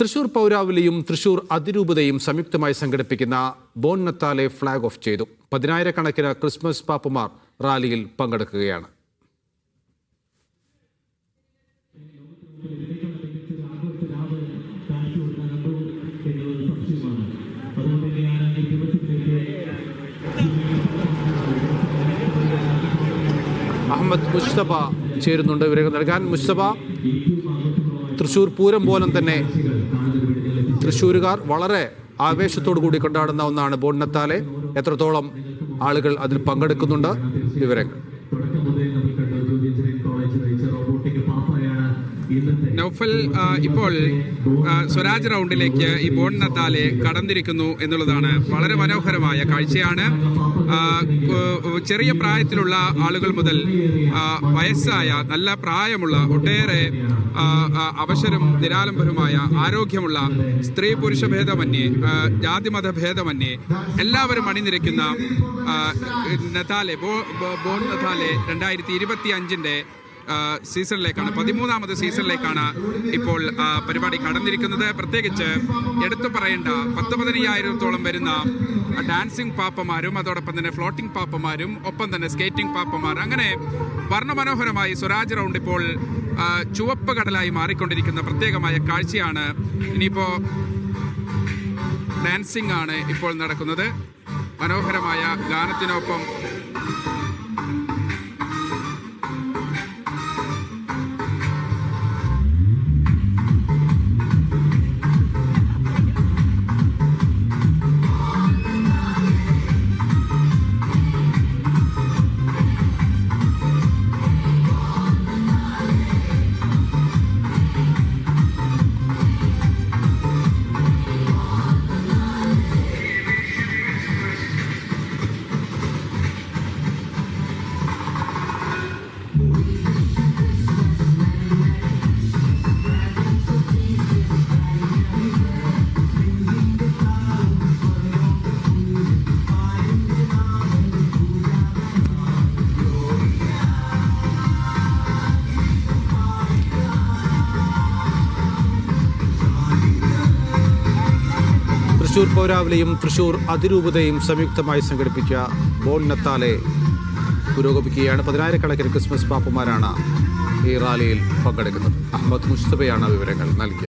തൃശൂർ പൗരാവലിയും തൃശൂർ അതിരൂപതയും സംയുക്തമായി സംഘടിപ്പിക്കുന്ന bone നത്താലെ flag off ചെയ്തു. 10,000-കണക്കിന് ക്രിസ്മസ് പാപ്പമാർ റാലിയിൽ പങ്കെടുക്കുകയാണ്. അഹമ്മദ് മുസ്തഫ ചേരുന്നുണ്ട് വിവരങ്ങൾ നൽകാൻ. മുസ്തഫ, തൃശൂർ പൂരം പോലെ തന്നെ തൃശ്ശൂരുകാർ വളരെ ആവേശത്തോടു കൂടി കൊണ്ടാടുന്ന ഒന്നാണ് ബോൺ നത്താലെ. എത്രത്തോളം ആളുകൾ അതിൽ പങ്കെടുക്കുന്നുണ്ട്? വിവരങ്ങൾ. നൗഫൽ, ഇപ്പോൾ സ്വരാജ് റൗണ്ടിലേക്ക് ഈ ബോൺ നത്താലെ കടന്നിരിക്കുന്നു എന്നുള്ളതാണ് വളരെ മനോഹരമായ കാഴ്ചയാണ്. ചെറിയ പ്രായത്തിലുള്ള ആളുകൾ മുതൽ വയസ്സായ നല്ല പ്രായമുള്ള ഒട്ടേറെ അവശരും നിരാലംബരുമായ ആരോഗ്യമുള്ള സ്ത്രീ പുരുഷ ഭേദമന്യേ ജാതിമത ഭേദമന്യേ എല്ലാവരും അണിനിരക്കുന്ന നത്താലെ ബോൺ നത്താലെ 2025 സീസണിലേക്കാണ്, 13ാമത് സീസണിലേക്കാണ് ഇപ്പോൾ പരിപാടി കടന്നിരിക്കുന്നത്. പ്രത്യേകിച്ച് എടുത്തു പറയേണ്ട 10,000-15,000-ഓളം വരുന്ന ഡാൻസിങ് പാപ്പമാരും അതോടൊപ്പം തന്നെ ഫ്ലോട്ടിംഗ് പാപ്പമാരും ഒപ്പം തന്നെ സ്കേറ്റിംഗ് പാപ്പമാർ, അങ്ങനെ വർണ്ണമനോഹരമായി സ്വരാജ് റൗണ്ട് ഇപ്പോൾ ചുവപ്പ് കടലായി മാറിക്കൊണ്ടിരിക്കുന്ന പ്രത്യേകമായ കാഴ്ചയാണ്. ഇനിയിപ്പോൾ ഡാൻസിംഗ് ആണ് ഇപ്പോൾ നടക്കുന്നത്. മനോഹരമായ ഗാനത്തിനൊപ്പം തൃശൂർ പൗരാവലിയും തൃശൂർ അതിരൂപതയും സംയുക്തമായി സംഘടിപ്പിച്ച ബോൺ നത്താലെ പുരോഗമിക്കുകയാണ്. 10,000-കണക്കിന് ക്രിസ്മസ് പാപ്പമാരാണ് ഈ റാലിയിൽ പങ്കെടുക്കുന്നത്. അഹമ്മദ് മുസ്തഫയാണ് വിവരങ്ങൾ നൽകിയത്.